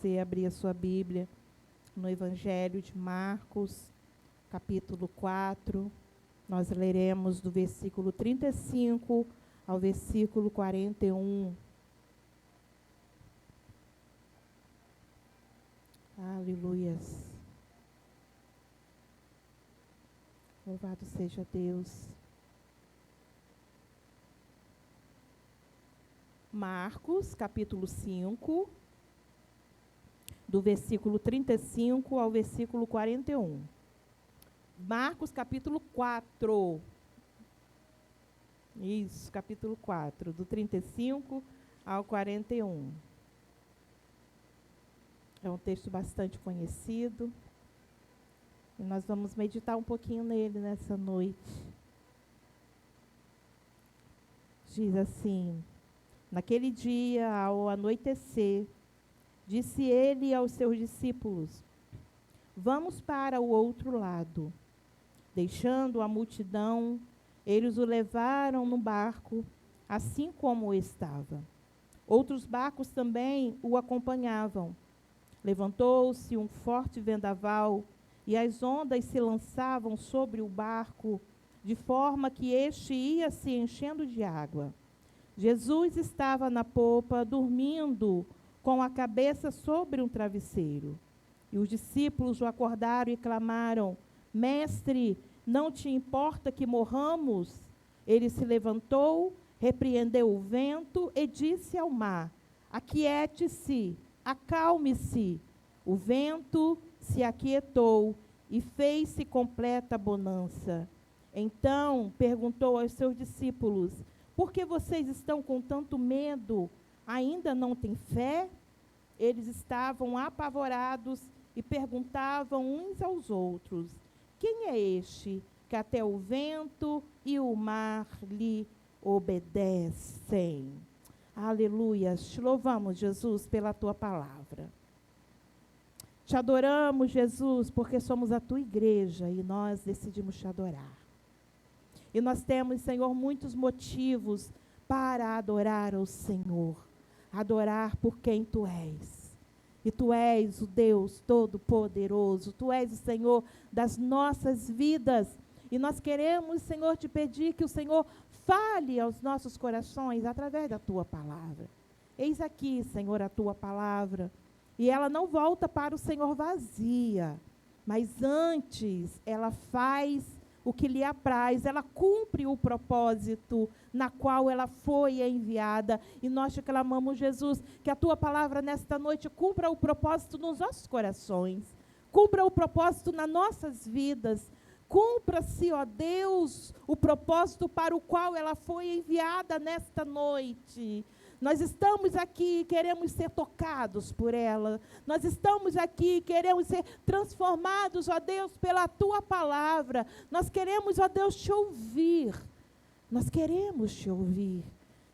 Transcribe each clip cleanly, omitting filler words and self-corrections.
Você abrir a sua Bíblia no Evangelho de Marcos, capítulo 4. Nós leremos do versículo 35 ao versículo 41. Aleluias. Louvado seja Deus. Marcos, capítulo 5, do versículo 35 ao versículo 41. Marcos, capítulo 4. Isso, capítulo 4, do 35 ao 41. É um texto bastante conhecido. E nós vamos meditar um pouquinho nele nessa noite. Diz assim: naquele dia, ao anoitecer, disse ele aos seus discípulos: vamos para o outro lado. Deixando a multidão, eles o levaram no barco, assim como estava. Outros barcos também o acompanhavam. Levantou-se um forte vendaval, e as ondas se lançavam sobre o barco, de forma que este ia se enchendo de água. Jesus estava na popa, dormindo, com a cabeça sobre um travesseiro. E os discípulos o acordaram e clamaram: Mestre, não te importa que morramos? Ele se levantou, repreendeu o vento e disse ao mar: aquiete-se, acalme-se. O vento se aquietou e fez-se completa bonança. Então perguntou aos seus discípulos: por que vocês estão com tanto medo? Ainda não têm fé? Eles estavam apavorados e perguntavam uns aos outros: quem é este que até o vento e o mar lhe obedecem? Aleluia. Te louvamos, Jesus, pela tua palavra. Te adoramos, Jesus, porque somos a tua igreja e nós decidimos te adorar. E nós temos, Senhor, muitos motivos para adorar ao Senhor. Adorar por quem tu és. E tu és o Deus Todo-Poderoso. Tu és o Senhor das nossas vidas. E nós queremos, Senhor, te pedir que o Senhor fale aos nossos corações através da tua palavra. Eis aqui, Senhor, a tua palavra. E ela não volta para o Senhor vazia, mas antes ela faz o que lhe apraz, ela cumpre o propósito na qual ela foi enviada. E nós te clamamos, Jesus, que a tua palavra nesta noite cumpra o propósito nos nossos corações, cumpra o propósito nas nossas vidas, cumpra-se, ó Deus, o propósito para o qual ela foi enviada nesta noite. Nós estamos aqui e queremos ser tocados por ela. Nós estamos aqui e queremos ser transformados, ó Deus, pela tua palavra. Nós queremos, ó Deus, te ouvir. Nós queremos te ouvir.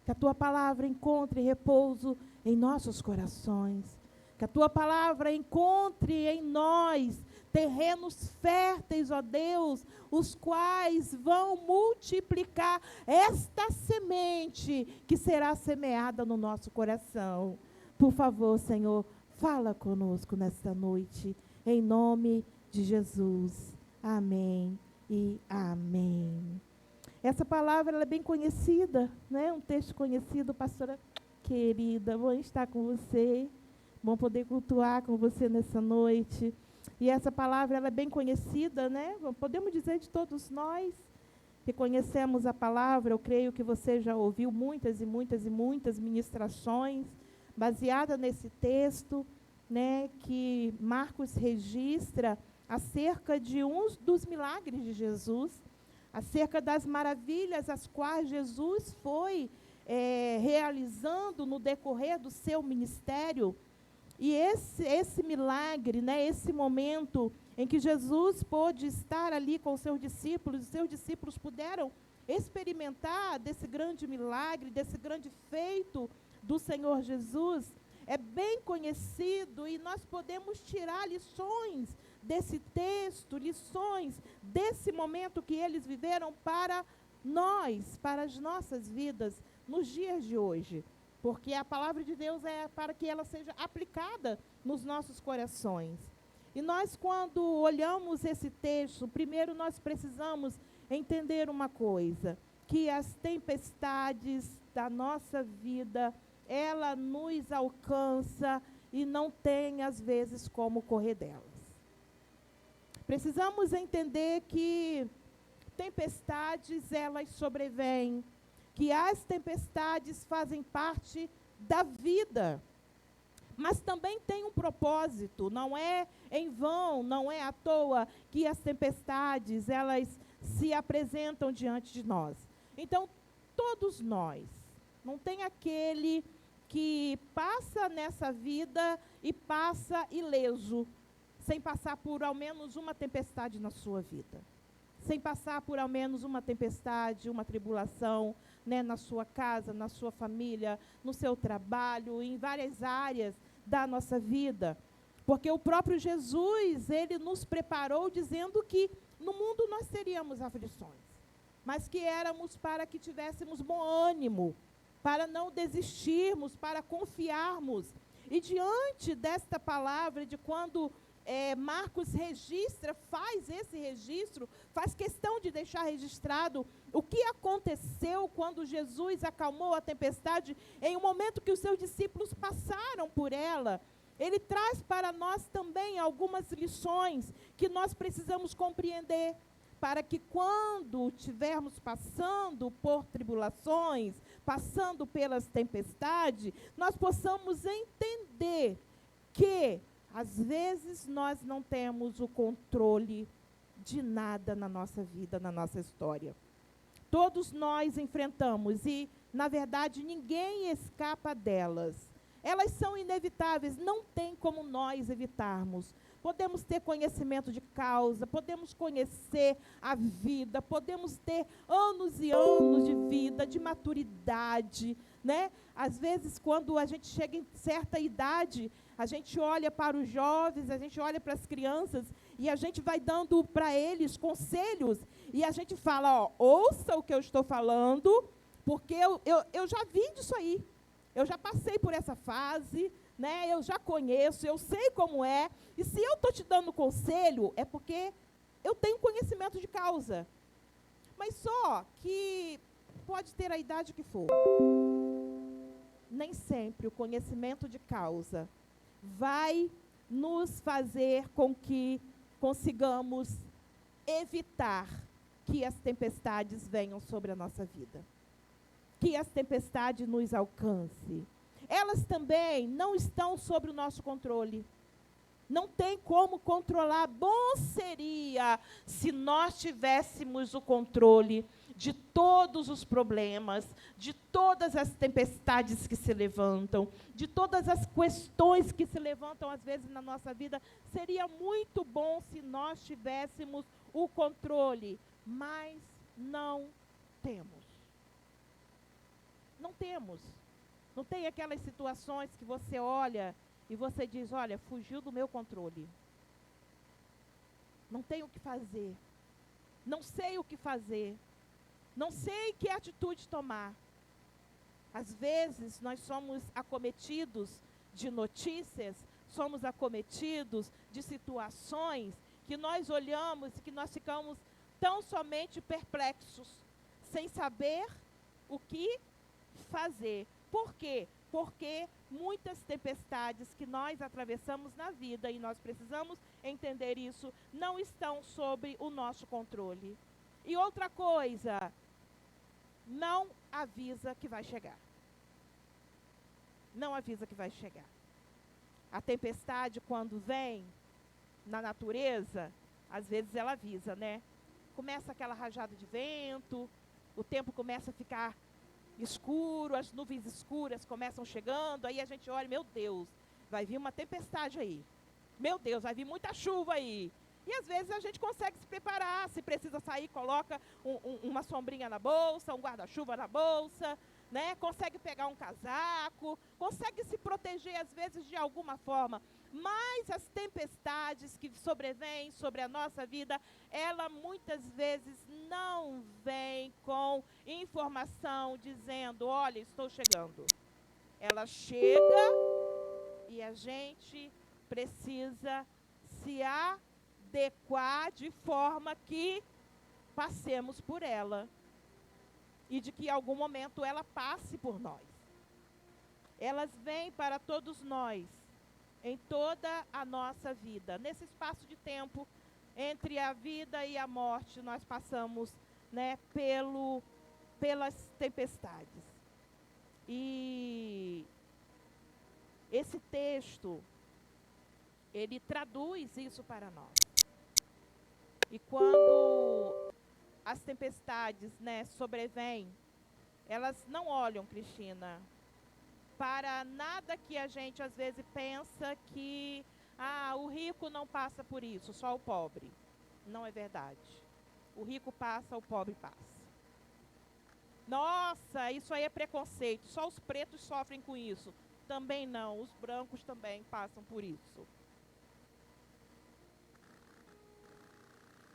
Que a tua palavra encontre repouso em nossos corações. Que a tua palavra encontre em nós terrenos férteis, ó Deus, os quais vão multiplicar esta semente que será semeada no nosso coração. Por favor, Senhor, fala conosco nesta noite, em nome de Jesus. Amém e amém. Essa palavra ela é bem conhecida, né? Um texto conhecido, pastora querida, bom estar com você, bom poder cultuar com você nessa noite. E essa palavra ela é bem conhecida, né? Podemos dizer de todos nós que conhecemos a palavra. Eu creio que você já ouviu muitas e muitas e muitas ministrações baseadas nesse texto, né? Que Marcos registra acerca de uns dos milagres de Jesus, acerca das maravilhas as quais Jesus foi realizando no decorrer do seu ministério. E esse milagre, né, esse momento em que Jesus pôde estar ali com os seus discípulos puderam experimentar desse grande milagre, desse grande feito do Senhor Jesus, é bem conhecido e nós podemos tirar lições desse texto, lições desse momento que eles viveram para nós, para as nossas vidas nos dias de hoje. Porque a palavra de Deus é para que ela seja aplicada nos nossos corações. E nós, quando olhamos esse texto, primeiro nós precisamos entender uma coisa, que as tempestades da nossa vida, ela nos alcança e não tem, às vezes, como correr delas. Precisamos entender que tempestades, elas sobrevêm, que as tempestades fazem parte da vida, mas também tem um propósito, não é em vão, não é à toa que as tempestades, elas se apresentam diante de nós. Então, todos nós, não tem aquele que passa nessa vida e passa ileso, sem passar por ao menos uma tempestade na sua vida. Sem passar por ao menos uma tempestade, uma tribulação, né, na sua casa, na sua família, no seu trabalho, em várias áreas da nossa vida. Porque o próprio Jesus, ele nos preparou dizendo que no mundo nós teríamos aflições, mas que éramos para que tivéssemos bom ânimo, para não desistirmos, para confiarmos. E diante desta palavra, de quando Marcos faz esse registro, faz questão de deixar registrado o que aconteceu quando Jesus acalmou a tempestade em um momento que os seus discípulos passaram por ela. Ele traz para nós também algumas lições que nós precisamos compreender, para que quando estivermos passando por tribulações, passando pelas tempestades, nós possamos entender que às vezes nós não temos o controle de nada na nossa vida, na nossa história. Todos nós enfrentamos e, na verdade, ninguém escapa delas. Elas são inevitáveis, não tem como nós evitarmos. Podemos ter conhecimento de causa, podemos conhecer a vida, podemos ter anos e anos de vida, de maturidade, né? Às vezes, quando a gente chega em certa idade, a gente olha para os jovens, a gente olha para as crianças e a gente vai dando para eles conselhos e a gente fala, ó, ouça o que eu estou falando, porque eu já vi disso aí, eu já passei por essa fase, né? Eu já conheço, eu sei como é, e se eu estou te dando conselho, é porque eu tenho conhecimento de causa. Mas só que pode ter a idade que for. Nem sempre o conhecimento de causa vai nos fazer com que consigamos evitar que as tempestades venham sobre a nossa vida, que as tempestades nos alcancem. Elas também não estão sob o nosso controle. Não tem como controlar. Bom seria se nós tivéssemos o controle de todos os problemas, de todas as tempestades que se levantam, de todas as questões que se levantam às vezes na nossa vida. Seria muito bom se nós tivéssemos o controle, mas não temos. Não temos. Não tem aquelas situações que você olha e você diz, olha, fugiu do meu controle. Não tenho o que fazer. Não sei o que fazer. Não sei que atitude tomar. Às vezes, nós somos acometidos de notícias, somos acometidos de situações que nós olhamos e que nós ficamos tão somente perplexos, sem saber o que fazer. Por quê? Porque muitas tempestades que nós atravessamos na vida, e nós precisamos entender isso, não estão sob o nosso controle. E outra coisa, não avisa que vai chegar. Não avisa que vai chegar. A tempestade, quando vem na natureza, às vezes ela avisa, né? Começa aquela rajada de vento, o tempo começa a ficar escuro, as nuvens escuras começam chegando, aí a gente olha, meu Deus, vai vir uma tempestade aí. Meu Deus, vai vir muita chuva aí. E às vezes a gente consegue se preparar, se precisa sair, coloca uma sombrinha na bolsa, um guarda-chuva na bolsa, né? Consegue pegar um casaco, consegue se proteger às vezes de alguma forma. Mas as tempestades que sobrevêm sobre a nossa vida, ela muitas vezes não vem com informação dizendo, olha, estou chegando. Ela chega e a gente precisa se adequar de forma que passemos por ela e de que em algum momento ela passe por nós. Elas vêm para todos nós, em toda a nossa vida. Nesse espaço de tempo, entre a vida e a morte, nós passamos, né, pelas tempestades. E esse texto, ele traduz isso para nós. E quando as tempestades, né, sobrevêm, elas não olham, Cristina, para nada que a gente às vezes pensa que o rico não passa por isso, só o pobre. Não é verdade. O rico passa, o pobre passa. Nossa, isso aí é preconceito, só os pretos sofrem com isso. Também não, os brancos também passam por isso.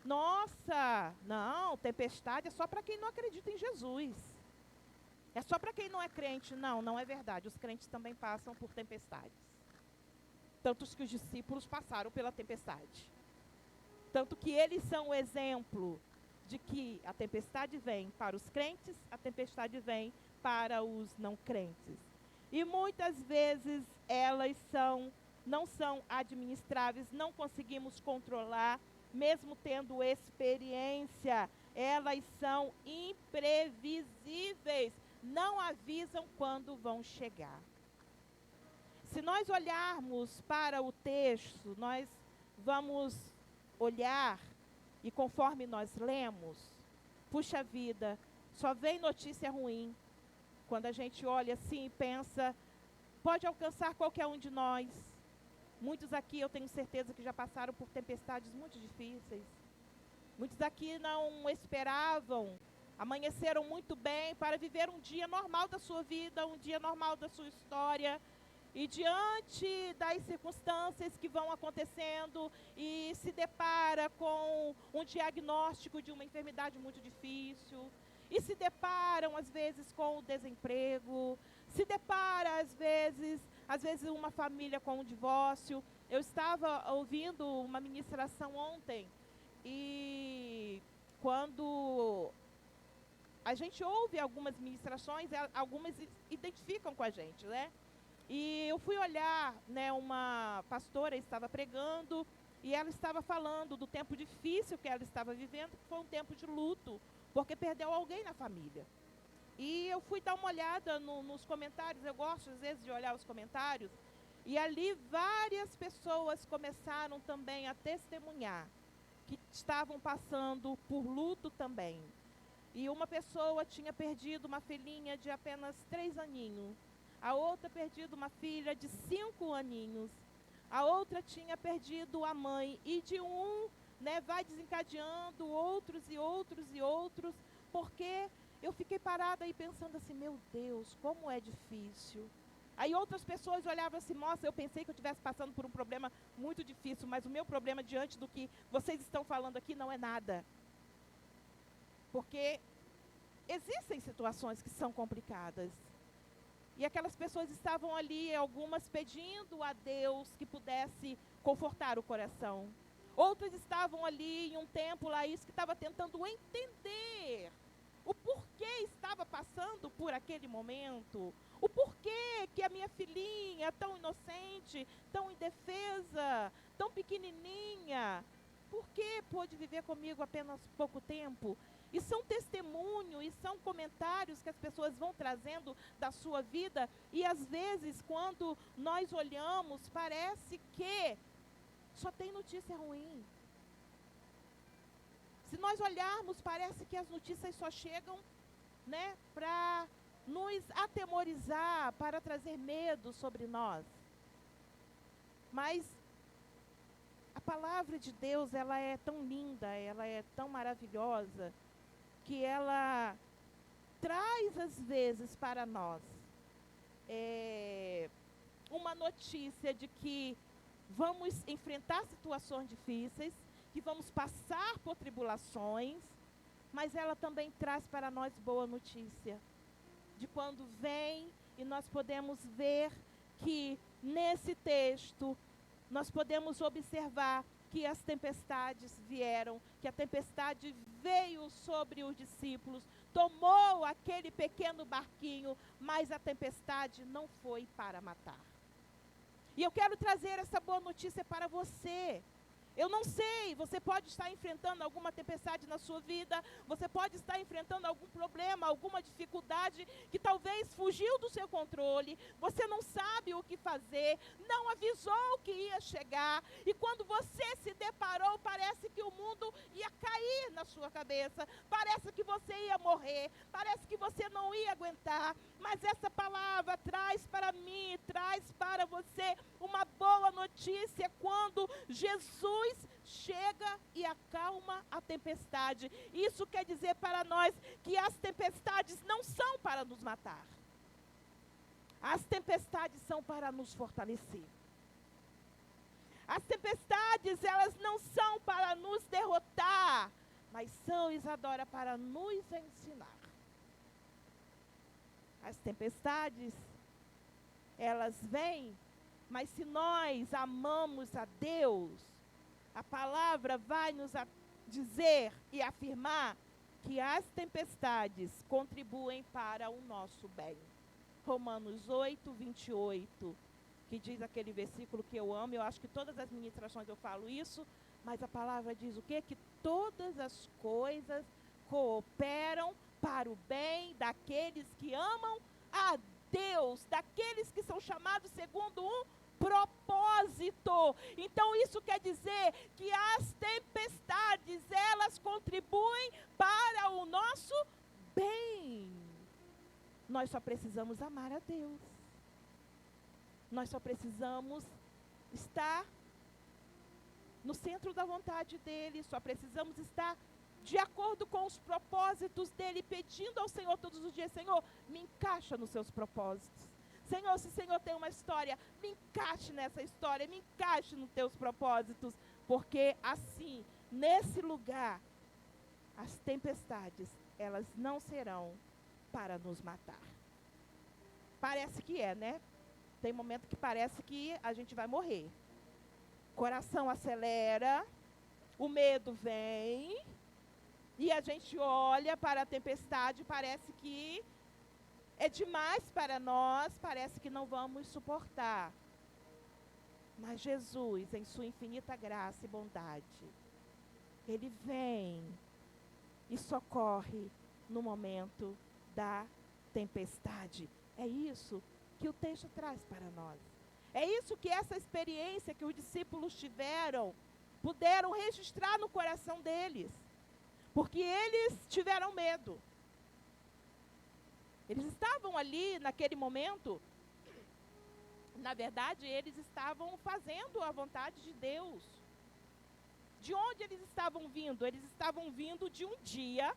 Nossa, não, tempestade é só para quem não acredita em Jesus. É só para quem não é crente. Não, não é verdade. Os crentes também passam por tempestades. Tanto que os discípulos passaram pela tempestade. Tanto que eles são o exemplo de que a tempestade vem para os crentes, a tempestade vem para os não crentes. E muitas vezes elas não são administráveis, não conseguimos controlar, mesmo tendo experiência. Elas são imprevisíveis, não avisam quando vão chegar. Se nós olharmos para o texto, nós vamos olhar, e conforme nós lemos, puxa vida, só vem notícia ruim. Quando a gente olha assim e pensa, pode alcançar qualquer um de nós. Muitos aqui eu tenho certeza que já passaram por tempestades muito difíceis. Muitos aqui não esperavam, amanheceram muito bem para viver um dia normal da sua vida, um dia normal da sua história. E diante das circunstâncias que vão acontecendo e se depara com um diagnóstico de uma enfermidade muito difícil, e se deparam às vezes com o desemprego, se depara às vezes uma família com um divórcio. Eu estava ouvindo uma ministração ontem e quando a gente ouve algumas ministrações, algumas identificam com a gente, né? E eu fui olhar, né, uma pastora estava pregando e ela estava falando do tempo difícil que ela estava vivendo, que foi um tempo de luto, porque perdeu alguém na família. E eu fui dar uma olhada nos comentários, eu gosto às vezes de olhar os comentários, e ali várias pessoas começaram também a testemunhar que estavam passando por luto também. E uma pessoa tinha perdido uma filhinha de apenas 3 aninhos. A outra perdido uma filha de 5 aninhos. A outra tinha perdido a mãe. E de né, vai desencadeando outros e outros e outros. Porque eu fiquei parada aí pensando assim, meu Deus, como é difícil. Aí outras pessoas olhavam assim, nossa, eu pensei que eu estivesse passando por um problema muito difícil, mas o meu problema diante do que vocês estão falando aqui não é nada. Porque existem situações que são complicadas. E aquelas pessoas estavam ali, algumas pedindo a Deus que pudesse confortar o coração. Outras estavam ali em um tempo, Laís, que estava tentando entender o porquê estava passando por aquele momento. O porquê que a minha filhinha, tão inocente, tão indefesa, tão pequenininha, por que pôde viver comigo apenas pouco tempo? E são testemunhos, e são comentários que as pessoas vão trazendo da sua vida. E às vezes, quando nós olhamos, parece que só tem notícia ruim. Se nós olharmos, parece que as notícias só chegam, né, para nos atemorizar, para trazer medo sobre nós. Mas a palavra de Deus, ela é tão linda, ela é tão maravilhosa, que ela traz às vezes para nós uma notícia de que vamos enfrentar situações difíceis, que vamos passar por tribulações, mas ela também traz para nós boa notícia, de quando vem e nós podemos ver que nesse texto nós podemos observar que as tempestades vieram, que a tempestade veio sobre os discípulos, tomou aquele pequeno barquinho, mas a tempestade não foi para matar. E eu quero trazer essa boa notícia para você. Eu não sei, você pode estar enfrentando alguma tempestade na sua vida, você pode estar enfrentando algum problema, alguma dificuldade que talvez fugiu do seu controle, você não sabe o que fazer, não avisou que ia chegar, e quando você se deparou, parece que o mundo ia cair na sua cabeça, parece que você ia morrer, parece que você não ia aguentar, mas essa palavra traz para mim, traz para você uma boa notícia quando Jesus chega e acalma a tempestade. Isso quer dizer para nós que as tempestades não são para nos matar. As tempestades são para nos fortalecer. As tempestades, elas não são para nos derrotar, mas são, Isadora, para nos ensinar. As tempestades, elas vêm, mas se nós amamos a Deus, a palavra vai nos dizer e afirmar que as tempestades contribuem para o nosso bem. Romanos 8, 28, que diz aquele versículo que eu amo, eu acho que todas as ministrações eu falo isso, mas a palavra diz o quê? Que todas as coisas cooperam para o bem daqueles que amam a Deus, daqueles que são chamados segundo um propósito. Então isso quer dizer que as tempestades, elas contribuem para o nosso bem. Nós só precisamos amar a Deus. Nós só precisamos estar no centro da vontade dele, só precisamos estar de acordo com os propósitos dele, pedindo ao Senhor todos os dias: Senhor, me encaixa nos seus propósitos. Senhor, se o Senhor tem uma história, me encaixe nessa história, me encaixe nos teus propósitos, porque assim, nesse lugar, as tempestades, elas não serão para nos matar. Parece que é, né? Tem momento que parece que a gente vai morrer. Coração acelera, o medo vem, e a gente olha para a tempestade, parece que é demais para nós, parece que não vamos suportar. Mas Jesus, em sua infinita graça e bondade, Ele vem e socorre no momento da tempestade. É isso que o texto traz para nós. É isso que essa experiência que os discípulos tiveram, puderam registrar no coração deles. Porque eles tiveram medo. Eles estavam ali naquele momento, na verdade, eles estavam fazendo a vontade de Deus. De onde eles estavam vindo? Eles estavam vindo de um dia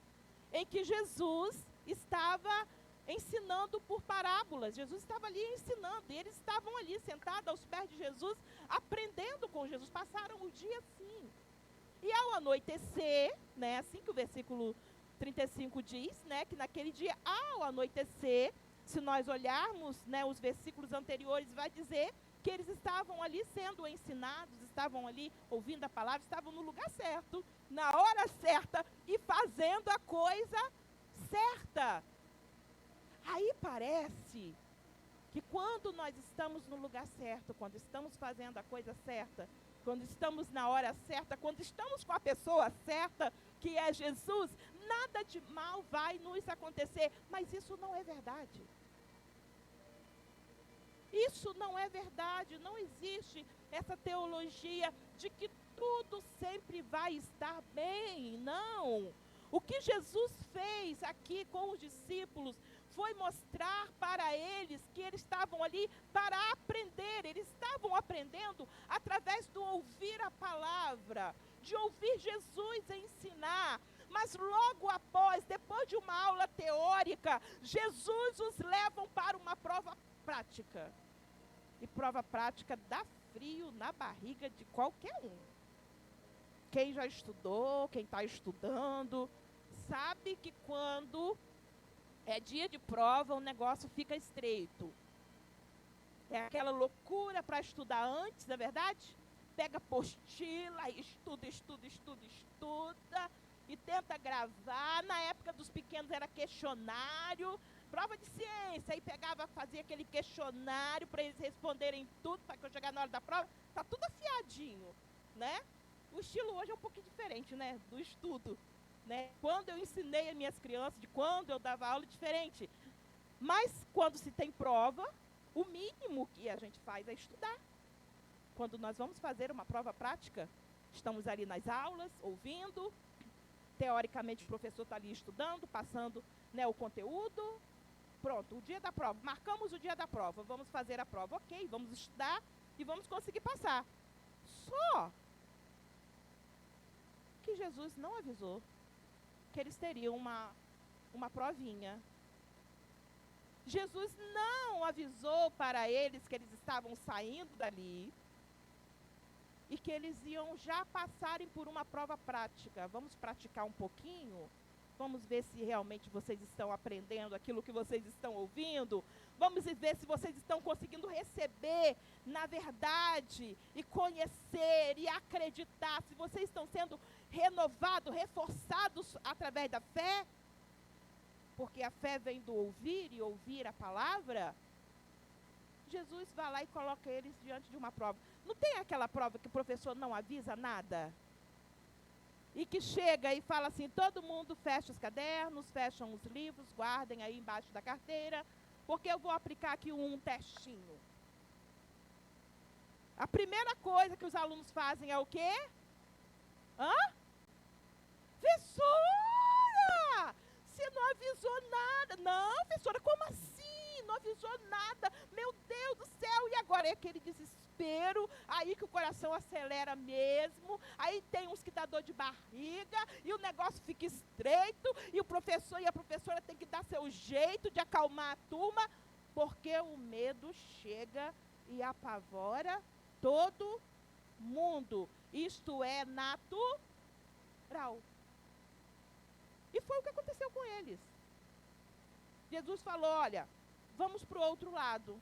em que Jesus estava ensinando por parábolas. Jesus estava ali ensinando, e eles estavam ali sentados aos pés de Jesus, aprendendo com Jesus. Passaram o dia assim. E ao anoitecer, né, assim que o versículo 35 diz, né, que naquele dia, ao anoitecer, se nós olharmos, né, os versículos anteriores, vai dizer que eles estavam ali sendo ensinados, estavam ali ouvindo a palavra, estavam no lugar certo, na hora certa e fazendo a coisa certa. Aí parece que quando nós estamos no lugar certo, quando estamos fazendo a coisa certa, quando estamos na hora certa, quando estamos com a pessoa certa, que é Jesus, nada de mal vai nos acontecer. Mas isso não é verdade. Isso não é verdade. Não existe essa teologia de que tudo sempre vai estar bem. Não. O que Jesus fez aqui com os discípulos foi mostrar para eles que eles estavam ali para aprender. Eles estavam aprendendo através do ouvir a palavra, de ouvir Jesus ensinar. Mas logo após, depois de uma aula teórica, Jesus os leva para uma prova prática. E prova prática dá frio na barriga de qualquer um. Quem já estudou, quem está estudando, sabe que quando é dia de prova, o negócio fica estreito. É aquela loucura para estudar antes, não é verdade? pega apostila, estuda, e tenta gravar. Na época dos pequenos era questionário, prova de ciência, aí pegava, fazia aquele questionário para eles responderem tudo, para que eu chegar na hora da prova, tá tudo afiadinho, né? O estilo hoje é um pouquinho diferente, né, do estudo, né? Quando eu ensinei as minhas crianças, de quando eu dava aula, diferente. Mas quando se tem prova, o mínimo que a gente faz é estudar. Quando nós vamos fazer uma prova prática, estamos ali nas aulas, ouvindo, teoricamente o professor está ali estudando, passando, né, o conteúdo. Pronto, o dia da prova, marcamos o dia da prova, vamos fazer a prova, ok, vamos estudar e vamos conseguir passar. Só que Jesus não avisou que eles teriam uma provinha. Jesus não avisou para eles que eles estavam saindo dali e que eles iam já passarem por uma prova prática. Vamos praticar um pouquinho? Vamos ver se realmente vocês estão aprendendo aquilo que vocês estão ouvindo. Vamos ver se vocês estão conseguindo receber, na verdade, e conhecer e acreditar. Se vocês estão sendo renovados, reforçados através da fé. Porque a fé vem do ouvir e ouvir a palavra. Jesus vai lá e coloca eles diante de uma prova. Não tem aquela prova que o professor não avisa nada? E que chega e fala assim, todo mundo fecha os cadernos, fecham os livros, guardem aí embaixo da carteira, porque eu vou aplicar aqui um testinho. A primeira coisa que os alunos fazem é o quê? Professora! Você não avisou nada. Não, professora, como assim? Não avisou nada. Meu Deus do céu. E agora é aquele desespero, aí que o coração acelera mesmo. Aí tem uns que dá dor de barriga e o negócio fica estreito e o professor e a professora tem que dar seu jeito de acalmar a turma, porque o medo chega e apavora todo mundo. Isto é natural. E foi o que aconteceu com eles. Jesus falou, olha, vamos para o outro lado.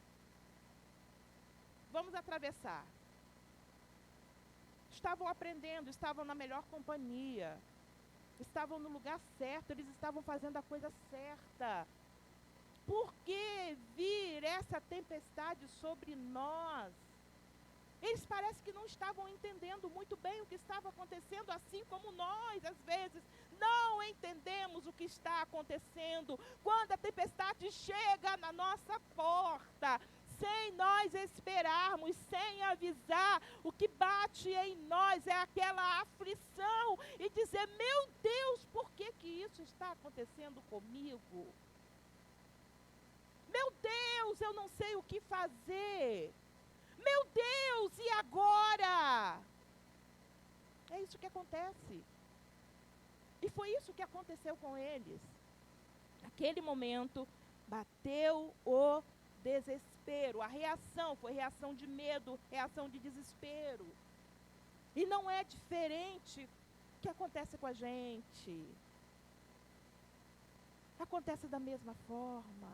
Vamos atravessar. Estavam aprendendo, estavam na melhor companhia. Estavam no lugar certo, eles estavam fazendo a coisa certa. Por que vir essa tempestade sobre nós? Eles parecem que não estavam entendendo muito bem o que estava acontecendo, assim como nós, às vezes, não entendemos o que está acontecendo. Quando a tempestade chega na nossa porta, sem nós esperarmos, sem avisar, o que bate em nós é aquela aflição e dizer, meu Deus, por que isso está acontecendo comigo? Meu Deus, eu não sei o que fazer. Meu Deus, e agora? É isso que acontece. E foi isso que aconteceu com eles. Naquele momento, bateu o desespero. A reação foi reação de medo, reação de desespero. E não é diferente o que acontece com a gente. Acontece da mesma forma.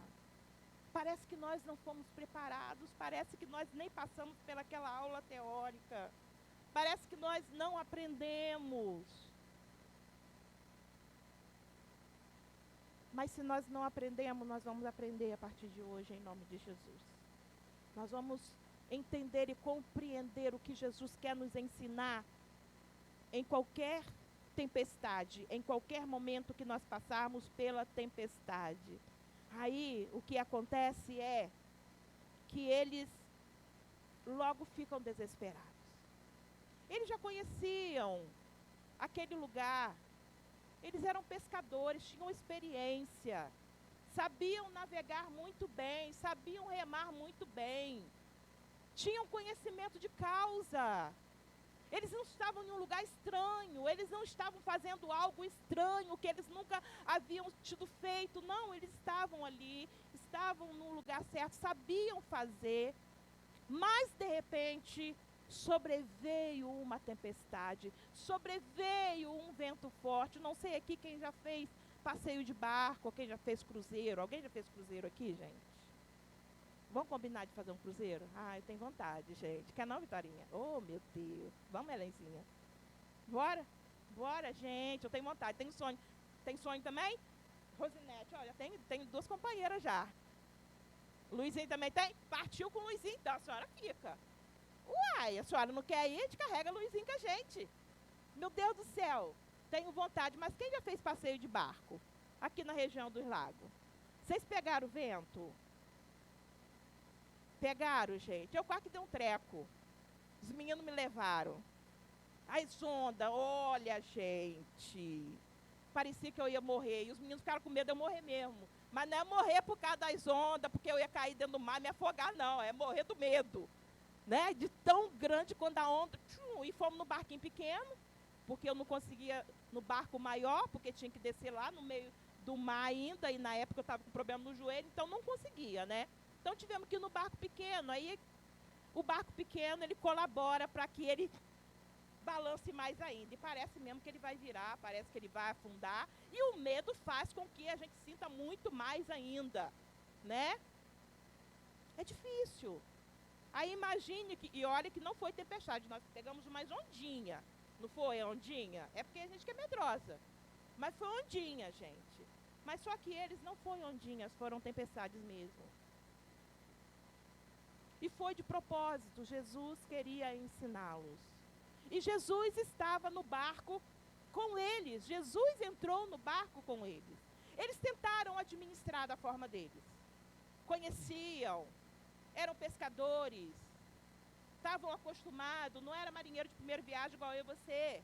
Parece que nós não fomos preparados, parece que nós nem passamos pelaquela aula teórica, parece que nós não aprendemos. Mas se nós não aprendemos, nós vamos aprender a partir de hoje, em nome de Jesus. Nós vamos entender e compreender o que Jesus quer nos ensinar em qualquer tempestade, em qualquer momento que nós passarmos pela tempestade. Aí, o que acontece é que eles logo ficam desesperados. Eles já conheciam aquele lugar. Eles eram pescadores, tinham experiência. Sabiam navegar muito bem, sabiam remar muito bem. Tinham conhecimento de causa. Eles não estavam em um lugar estranho, eles não estavam fazendo algo estranho que eles nunca haviam tido feito. Não, eles estavam ali, estavam no lugar certo, sabiam fazer. Mas, de repente, sobreveio uma tempestade, sobreveio um vento forte. Não sei aqui quem já fez passeio de barco, ou quem já fez cruzeiro. Alguém já fez cruzeiro aqui, gente? Vamos combinar de fazer um cruzeiro? Ah, eu tenho vontade, gente. Quer não, Vitorinha? Oh, meu Deus. Vamos, Helenzinha. Bora? Bora, gente. Eu tenho vontade. Tenho sonho. Tem sonho também? Rosinete, olha, tenho duas companheiras já. Luizinho também tem? Partiu com o Luizinho, então a senhora fica. Uai, a senhora não quer ir? A gente carrega Luizinho com a gente. Meu Deus do céu. Tenho vontade, mas quem já fez passeio de barco? Aqui na região dos lagos. Vocês pegaram o vento? Pegaram, gente. Eu quase que dei um treco. Os meninos me levaram. As ondas, olha, gente. Parecia que eu ia morrer. E os meninos ficaram com medo de eu morrer mesmo. Mas não é morrer por causa das ondas, porque eu ia cair dentro do mar e me afogar, não. É morrer do medo. Né? De tão grande quando a onda. Tchum, e fomos no barquinho pequeno, porque eu não conseguia no barco maior, porque tinha que descer lá no meio do mar ainda. E na época eu estava com problema no joelho, então não conseguia, né? Então tivemos que ir no barco pequeno. Aí o barco pequeno, ele colabora para que ele balance mais ainda. E parece mesmo que ele vai virar, parece que ele vai afundar. E o medo faz com que a gente sinta muito mais ainda, né? É difícil. Aí imagine que, e olha que não foi tempestade, nós pegamos umas ondinha. Não foi ondinha? É porque a gente que é medrosa. Mas foi ondinha, gente. Mas só que eles não foram ondinhas, foram tempestades mesmo. E foi de propósito, Jesus queria ensiná-los. E Jesus estava no barco com eles. Jesus entrou no barco com eles. Eles tentaram administrar da forma deles. Conheciam, eram pescadores, estavam acostumados, não era marinheiro de primeira viagem igual eu e você.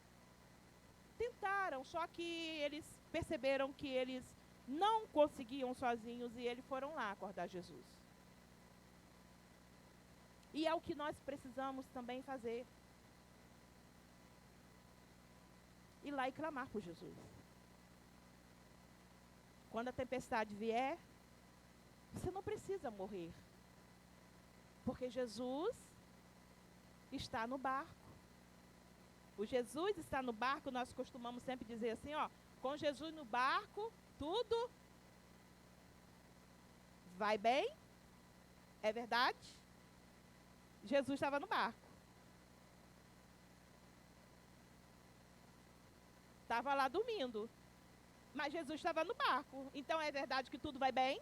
Tentaram, só que eles perceberam que eles não conseguiam sozinhos e eles foram lá acordar Jesus. E é o que nós precisamos também fazer. Ir lá e clamar por Jesus. Quando a tempestade vier, você não precisa morrer. Porque Jesus está no barco. O Jesus está no barco, nós costumamos sempre dizer assim, ó, com Jesus no barco, tudo vai bem. É verdade? Jesus estava no barco. Estava lá dormindo. Mas Jesus estava no barco. Então é verdade que tudo vai bem?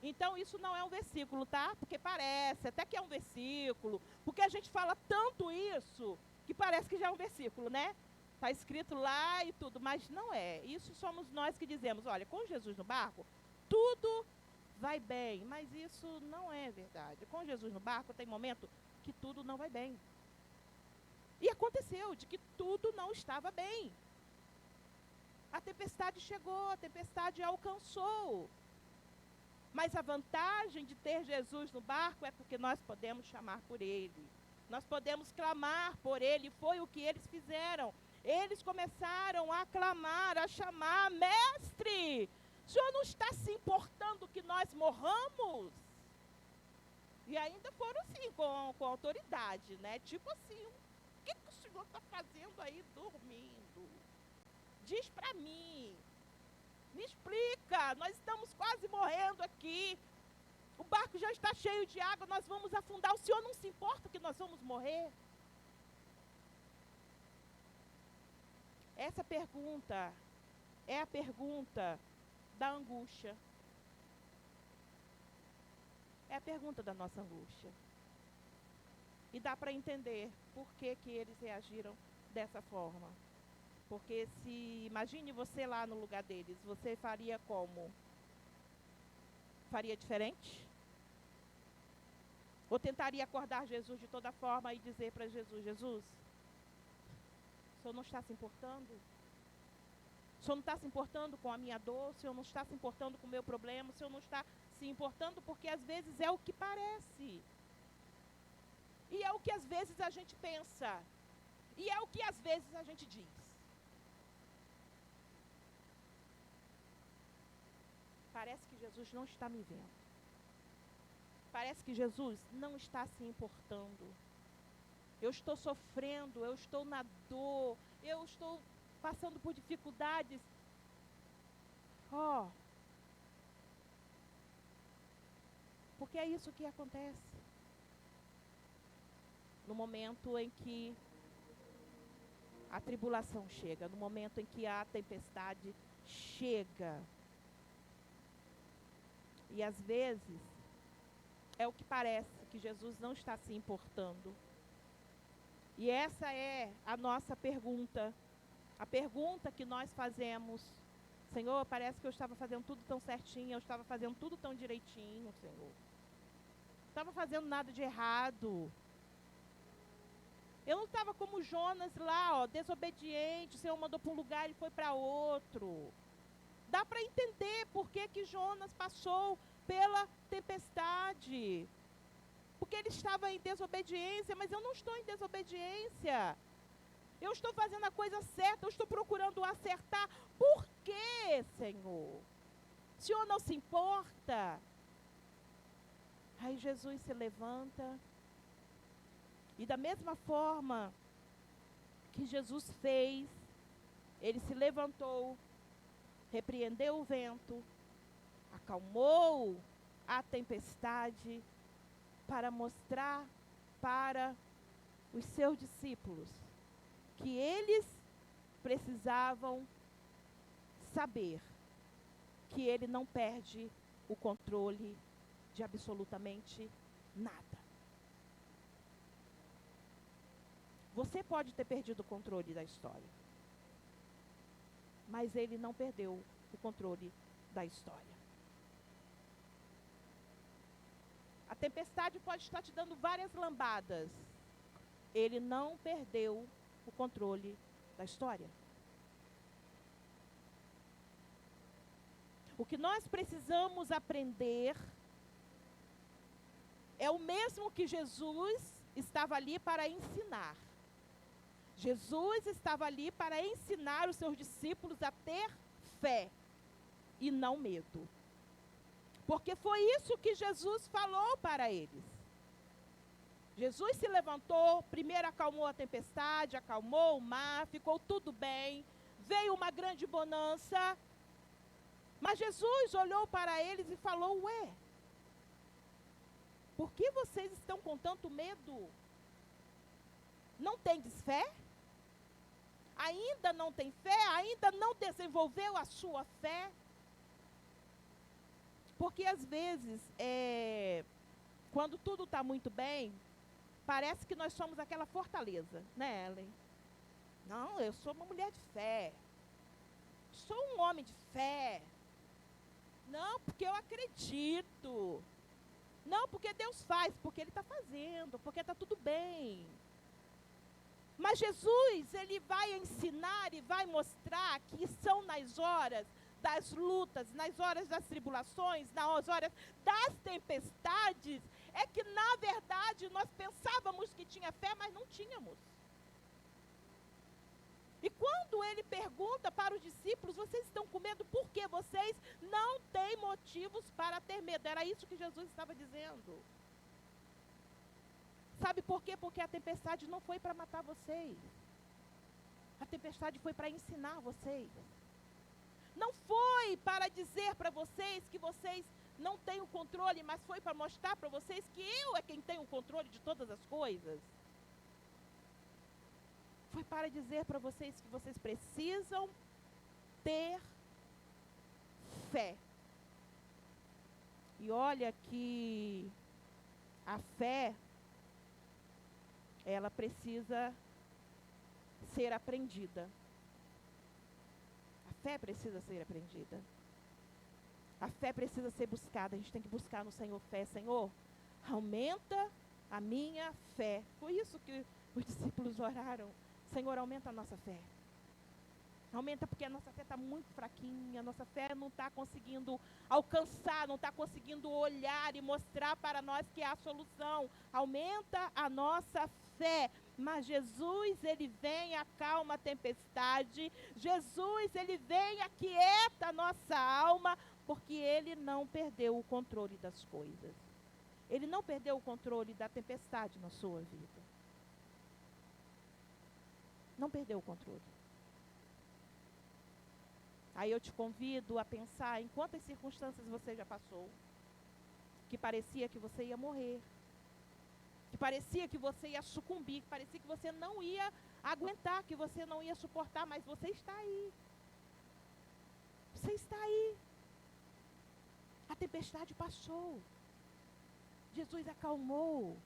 Então isso não é um versículo, tá? Porque parece, até que é um versículo. Porque a gente fala tanto isso, que parece que já é um versículo, né? Está escrito lá e tudo, mas não é. Isso somos nós que dizemos, olha, com Jesus no barco, tudo vai bem. Mas isso não é verdade. Com Jesus no barco tem momento que tudo não vai bem. E aconteceu de que tudo não estava bem. A tempestade chegou, a tempestade alcançou. Mas a vantagem de ter Jesus no barco é porque nós podemos chamar por Ele. Nós podemos clamar por Ele. Foi o que eles fizeram. Eles começaram a clamar, a chamar, mestre, o senhor não está se importando que nós morramos? E ainda foram assim, com autoridade, né? Tipo assim, o que o senhor está fazendo aí dormindo? Diz para mim. Me explica, nós estamos quase morrendo aqui. O barco já está cheio de água, nós vamos afundar. O senhor não se importa que nós vamos morrer? Essa pergunta é a pergunta da angústia. É a pergunta da nossa angústia. E dá para entender por que eles reagiram dessa forma. Porque se, imagine você lá no lugar deles, você faria como? Faria diferente? Ou tentaria acordar Jesus de toda forma e dizer para Jesus, Jesus, o senhor não está se importando? O senhor não está se importando com a minha dor? O senhor não está se importando com o meu problema? O senhor não está se importando porque às vezes é o que parece. E é o que às vezes a gente pensa. E é o que às vezes a gente diz. Parece que Jesus não está me vendo. Parece que Jesus não está se importando. Eu estou sofrendo, eu estou na dor, eu estou passando por dificuldades. Porque é isso que acontece. No momento em que a tribulação chega, no momento em que a tempestade chega. E às vezes, é o que parece que Jesus não está se importando. E essa é a nossa pergunta. A pergunta que nós fazemos: Senhor, parece que eu estava fazendo tudo tão certinho, eu estava fazendo tudo tão direitinho, Senhor. Não estava fazendo nada de errado. Eu não estava como Jonas lá, desobediente, o Senhor mandou para um lugar e foi para outro. Dá para entender por que Jonas passou pela tempestade. Porque ele estava em desobediência, mas eu não estou em desobediência. Eu estou fazendo a coisa certa, eu estou procurando acertar. Por quê, Senhor? O Senhor não se importa? Aí Jesus se levanta. E da mesma forma que Jesus fez, ele se levantou, repreendeu o vento, acalmou a tempestade para mostrar para os seus discípulos que eles precisavam saber que ele não perde o controle de absolutamente nada. Você pode ter perdido o controle da história, mas ele não perdeu o controle da história. A tempestade pode estar te dando várias lambadas. Ele não perdeu o controle da história. O que nós precisamos aprender é o mesmo que Jesus estava ali para ensinar. Jesus estava ali para ensinar os seus discípulos a ter fé e não medo. Porque foi isso que Jesus falou para eles. Jesus se levantou, primeiro acalmou a tempestade, acalmou o mar, ficou tudo bem, veio uma grande bonança. Mas Jesus olhou para eles e falou: ué, por que vocês estão com tanto medo? Não tendes fé? Ainda não tem fé? Ainda não desenvolveu a sua fé? Porque às vezes, quando tudo está muito bem, parece que nós somos aquela fortaleza, né, Ellen? Não, eu sou uma mulher de fé. Sou um homem de fé. Não, porque eu acredito. Não, porque Deus faz, porque Ele está fazendo, porque está tudo bem. Mas Jesus, Ele vai ensinar e vai mostrar que são nas horas das lutas, nas horas das tribulações, nas horas das tempestades, é que na verdade nós pensávamos que tinha fé, mas não tínhamos. E quando ele pergunta para os discípulos: vocês estão com medo porque vocês não têm motivos para ter medo? Era isso que Jesus estava dizendo. Sabe por quê? Porque a tempestade não foi para matar vocês. A tempestade foi para ensinar vocês. Não foi para dizer para vocês que vocês não têm o controle, mas foi para mostrar para vocês que eu é quem tem o controle de todas as coisas. Foi para dizer para vocês que vocês precisam ter fé. E olha que a fé, ela precisa ser aprendida. A fé precisa ser aprendida. A fé precisa ser buscada. A gente tem que buscar no Senhor fé. Senhor, aumenta a minha fé. Foi isso que os discípulos oraram. Senhor, aumenta a nossa fé. Aumenta porque a nossa fé está muito fraquinha. A nossa fé não está conseguindo alcançar, não está conseguindo olhar e mostrar para nós que é a solução. Aumenta a nossa fé. Mas Jesus, Ele vem, acalma a tempestade. Jesus, Ele vem, aquieta a nossa alma, porque Ele não perdeu o controle das coisas. Ele não perdeu o controle da tempestade na sua vida. Não perdeu o controle. Aí eu te convido a pensar em quantas circunstâncias você já passou, que parecia que você ia morrer, que parecia que você ia sucumbir, que parecia que você não ia aguentar, que você não ia suportar, mas você está aí. Você está aí. A tempestade passou. Jesus acalmou.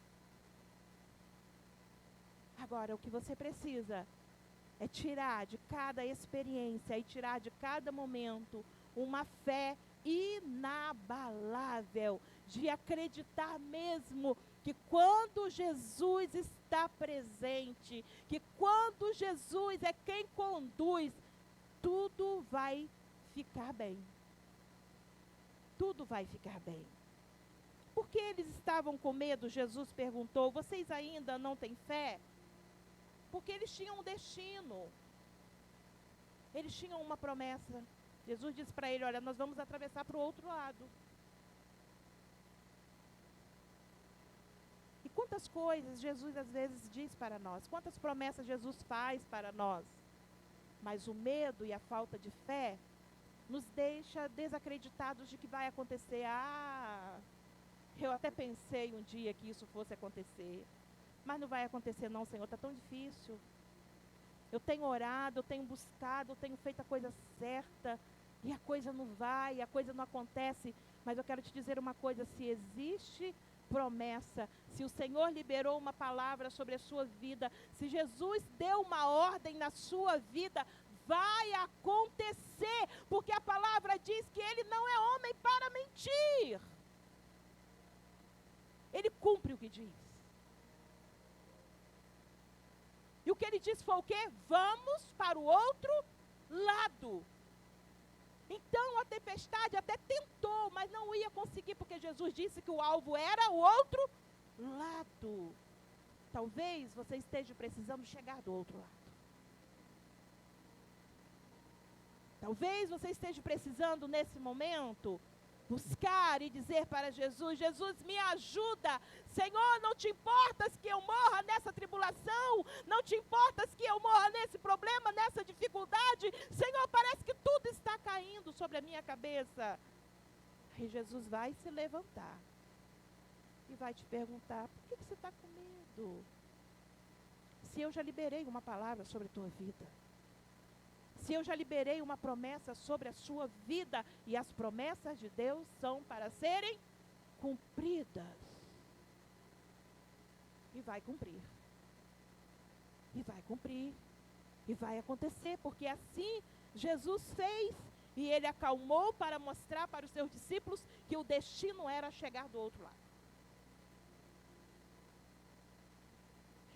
Agora, o que você precisa é tirar de cada experiência e tirar de cada momento uma fé inabalável, de acreditar mesmo que quando Jesus está presente, que quando Jesus é quem conduz, tudo vai ficar bem. Tudo vai ficar bem. Por que eles estavam com medo? Jesus perguntou: vocês ainda não têm fé? Porque eles tinham um destino. Eles tinham uma promessa. Jesus disse para ele: olha, nós vamos atravessar para o outro lado. E quantas coisas Jesus às vezes diz para nós, quantas promessas Jesus faz para nós. Mas o medo e a falta de fé nos deixa desacreditados de que vai acontecer. Eu até pensei um dia que isso fosse acontecer, mas não vai acontecer não, Senhor, está tão difícil. Eu tenho orado, eu tenho buscado, eu tenho feito a coisa certa, e a coisa não vai, a coisa não acontece. Mas eu quero te dizer uma coisa: se existe promessa, se o Senhor liberou uma palavra sobre a sua vida, se Jesus deu uma ordem na sua vida, vai acontecer, porque a palavra diz que Ele não é homem para mentir. Ele cumpre o que diz. E o que Ele disse foi o quê? Vamos para o outro lado. Então a tempestade até tentou, mas não ia conseguir, porque Jesus disse que o alvo era o outro lado. Talvez você esteja precisando chegar do outro lado. Talvez você esteja precisando nesse momento buscar e dizer para Jesus: Jesus, me ajuda. Senhor, não te importas que eu morra nessa tribulação? Não te importas que eu morra nesse problema, nessa dificuldade? Senhor, parece que tudo está caindo sobre a minha cabeça. Aí Jesus vai se levantar e vai te perguntar: por que você está com medo? Se eu já liberei uma palavra sobre a tua vida, se eu já liberei uma promessa sobre a sua vida, e as promessas de Deus são para serem cumpridas. E vai cumprir. E vai cumprir. E vai acontecer, porque assim Jesus fez. E Ele acalmou para mostrar para os seus discípulos que o destino era chegar do outro lado.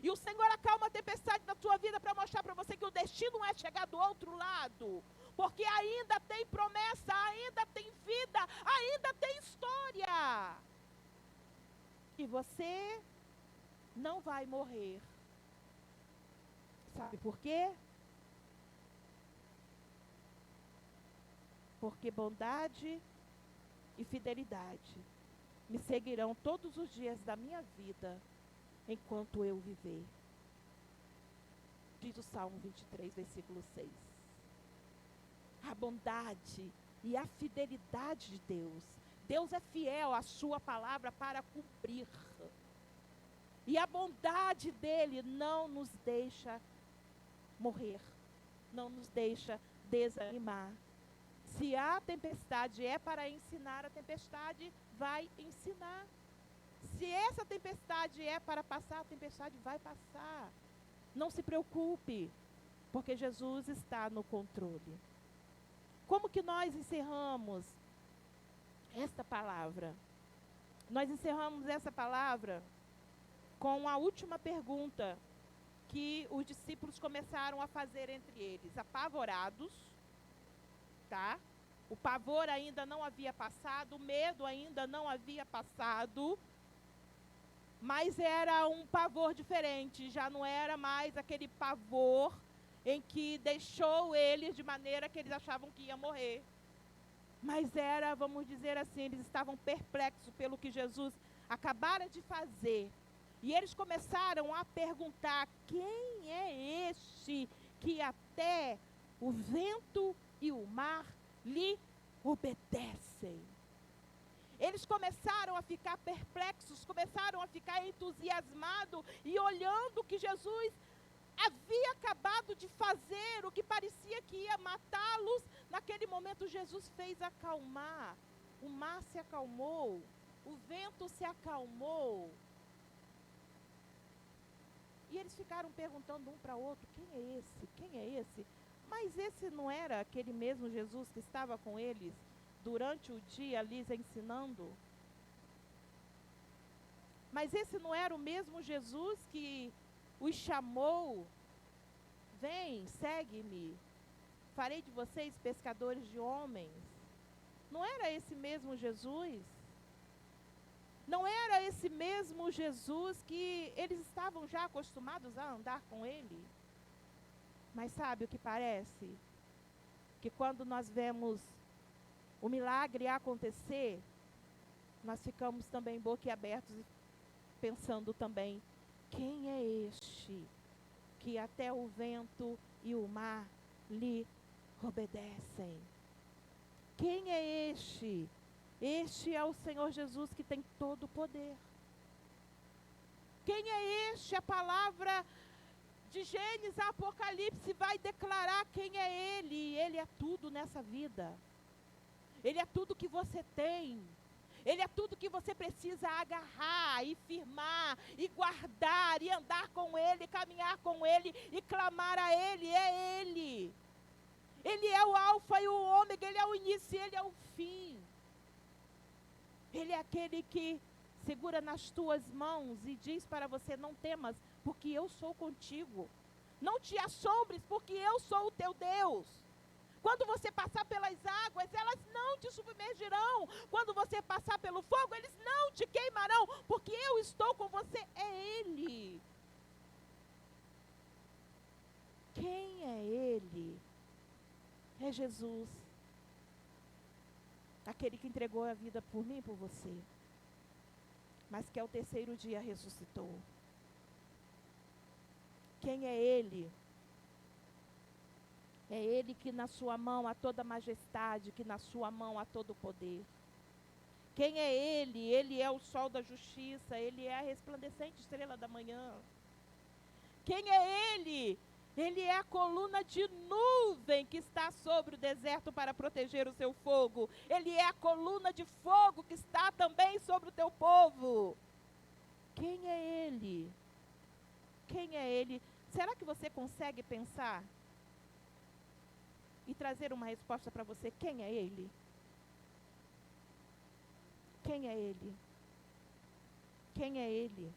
E o Senhor acalma a tempestade da tua vida para mostrar para você que o destino é chegar do outro lado. Porque ainda tem promessa, ainda tem vida, ainda tem história. E você não vai morrer. Sabe por quê? Porque bondade e fidelidade me seguirão todos os dias da minha vida, enquanto eu viver. Diz o Salmo 23, versículo 6. A bondade e a fidelidade de Deus. Deus é fiel à sua palavra para cumprir. E a bondade dele não nos deixa morrer, não nos deixa desanimar. Se a tempestade é para ensinar, a tempestade vai ensinar. Se essa tempestade é para passar, a tempestade vai passar. Não se preocupe, porque Jesus está no controle. Como que nós encerramos esta palavra? Nós encerramos essa palavra com a última pergunta que os discípulos começaram a fazer entre eles, apavorados, tá? O pavor ainda não havia passado, o medo ainda não havia passado, mas era um pavor diferente, já não era mais aquele pavor em que deixou eles de maneira que eles achavam que ia morrer. Mas era, vamos dizer assim, eles estavam perplexos pelo que Jesus acabara de fazer. E eles começaram a perguntar: quem é este que até o vento e o mar lhe obedecem? Eles começaram a ficar perplexos, começaram a ficar entusiasmados e olhando o que Jesus havia acabado de fazer, o que parecia que ia matá-los. Naquele momento Jesus fez acalmar, o mar se acalmou, o vento se acalmou. E eles ficaram perguntando um para o outro, quem é esse? Quem é esse? Mas esse não era aquele mesmo Jesus que estava com eles durante o dia, lhes ensinando? Mas esse não era o mesmo Jesus que os chamou? Vem, segue-me, farei de vocês pescadores de homens. Não era esse mesmo Jesus? Não era esse mesmo Jesus que eles estavam já acostumados a andar com ele? Mas sabe o que parece? Que quando nós vemos o milagre acontecer, nós ficamos também boquiabertos e pensando também, quem é este que até o vento e o mar lhe obedecem? Quem é este? Este é o Senhor Jesus que tem todo o poder. Quem é este? A palavra de Gênesis a Apocalipse vai declarar quem é Ele. Ele é tudo nessa vida. Ele é tudo que você tem. Ele é tudo que você precisa agarrar e firmar e guardar e andar com Ele, caminhar com Ele e clamar a Ele. É Ele. Ele é o alfa e o ômega, Ele é o início e Ele é o fim. Ele é aquele que segura nas tuas mãos e diz para você, não temas, porque eu sou contigo. Não te assombres, porque eu sou o teu Deus. Quando você passar pelas águas, elas não te submergirão. Quando você passar pelo fogo, eles não te queimarão, porque eu estou com você. É Ele. Quem é Ele? É Jesus. Aquele que entregou a vida por mim e por você. Mas que ao terceiro dia ressuscitou. Quem é Ele? É Ele que na sua mão há toda majestade, que na sua mão há todo poder. Quem é Ele? Ele é o sol da justiça, Ele é a resplandecente estrela da manhã. Quem é Ele? Ele é a coluna de nuvem que está sobre o deserto para proteger o seu fogo. Ele é a coluna de fogo que está também sobre o teu povo. Quem é Ele? Quem é Ele? Será que você consegue pensar e trazer uma resposta para você? Quem é Ele? Quem é Ele? Quem é Ele?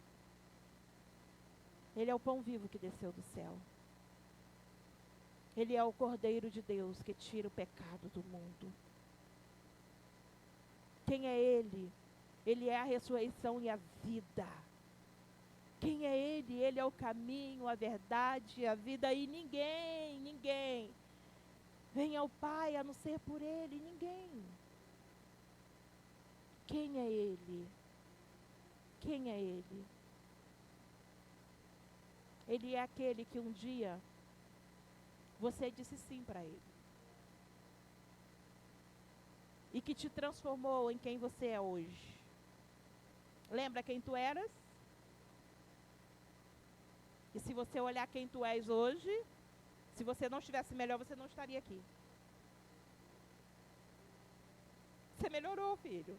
Ele é o pão vivo que desceu do céu. Ele é o Cordeiro de Deus que tira o pecado do mundo. Quem é Ele? Ele é a ressurreição e a vida. Quem é Ele? Ele é o caminho, a verdade e a vida. E ninguém vem ao Pai a não ser por Ele. Ninguém. Quem é Ele? Quem é Ele? Ele é aquele que um dia você disse sim para Ele. E que te transformou em quem você é hoje. Lembra quem tu eras? E se você olhar quem tu és hoje, se você não estivesse melhor, você não estaria aqui. Você melhorou, filho.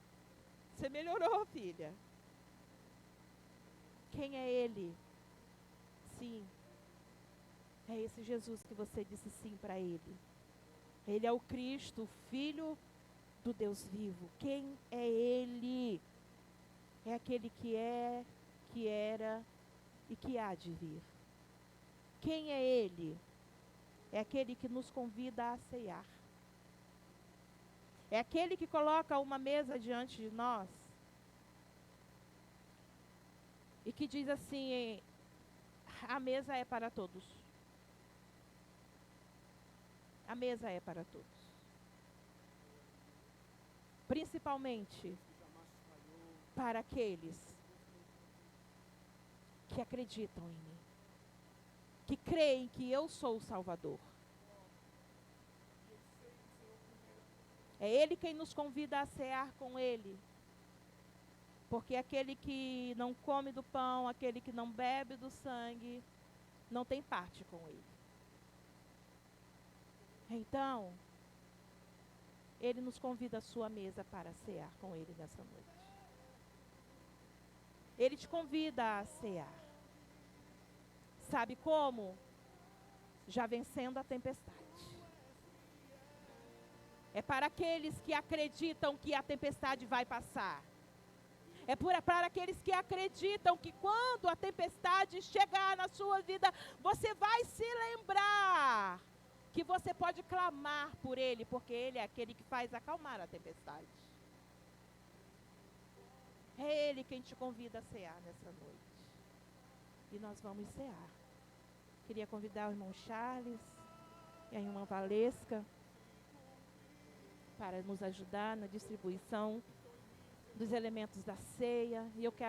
Você melhorou, filha. Quem é Ele? Sim. É esse Jesus que você disse sim para Ele. Ele é o Cristo, o Filho do Deus vivo. Quem é Ele? É aquele que é, que era e que há de vir. Quem é Ele? É aquele que nos convida a ceiar. É aquele que coloca uma mesa diante de nós e que diz assim, a mesa é para todos. A mesa é para todos. Principalmente para aqueles que acreditam em mim. Que creem que eu sou o Salvador. É Ele quem nos convida a cear com Ele. Porque aquele que não come do pão, aquele que não bebe do sangue, não tem parte com ele. Então, ele nos convida à sua mesa para cear com ele nessa noite. Ele te convida a cear. Sabe como? Já vencendo a tempestade. É para aqueles que acreditam que a tempestade vai passar. É para aqueles que acreditam que quando a tempestade chegar na sua vida, você vai se lembrar que você pode clamar por Ele, porque Ele é aquele que faz acalmar a tempestade. É Ele quem te convida a cear nessa noite. E nós vamos cear. Queria convidar o irmão Charles e a irmã Valesca para nos ajudar na distribuição dos elementos da ceia. E eu quero